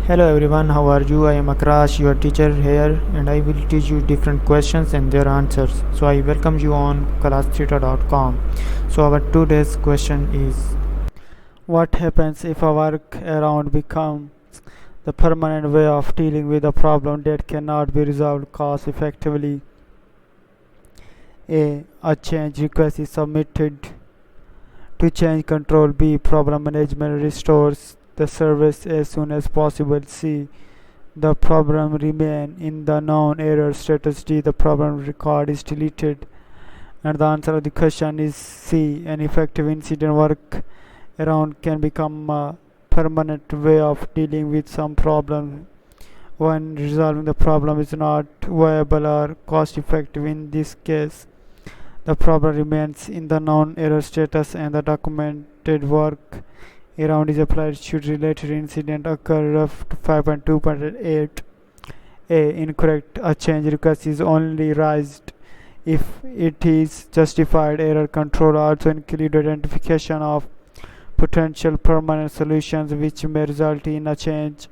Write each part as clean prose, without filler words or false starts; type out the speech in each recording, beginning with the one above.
Hello everyone, how are you? I am Akrash, your teacher here, and I will teach you different questions and their answers. So I welcome you on classtheta.com. So our today's question is, what happens if a workaround becomes the permanent way of dealing with a problem that cannot be resolved cost effectively? A change request is submitted to change control. B. Problem management restores the service as soon as possible. C. The problem remain in the known error status. D. The problem record is deleted. And the answer of the question is C. An effective incident workaround can become a permanent way of dealing with some problem when resolving the problem is not viable or cost effective. In this case, the problem remains in the known error status and the documented work around is applied should related incident occur. Ref 5.2.8. Incorrect. A change request is only raised if it is justified. Error control also include identification of potential permanent solutions which may result in a change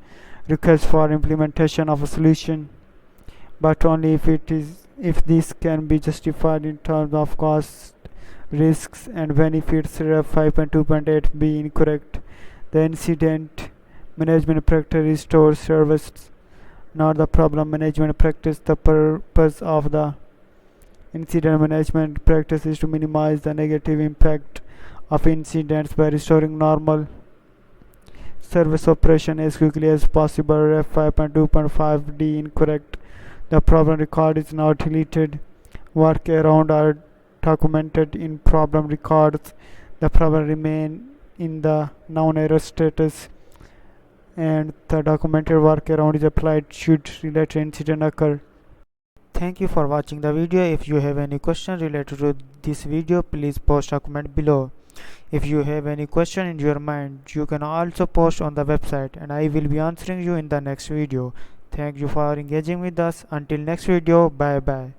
request for implementation of a solution, but only if this can be justified in terms of cost, risks, and benefits. Ref 5.2.8. B. Incorrect. The incident management practice restores service, not the problem management practice. The purpose of the incident management practice is to minimize the negative impact of incidents by restoring normal service operation as quickly as possible. Ref 5.2.5. D. Incorrect. The problem record is now deleted. Workaround are documented in problem records. The problem remain in the known error status and the documented workaround is applied should related incident occur. Thank you for watching the video. If you have any question related to this video, please post a comment below. If you have any question in your mind, you can also post on the website and I will be answering you in the next video. Thank you for engaging with us. Until next video, bye bye.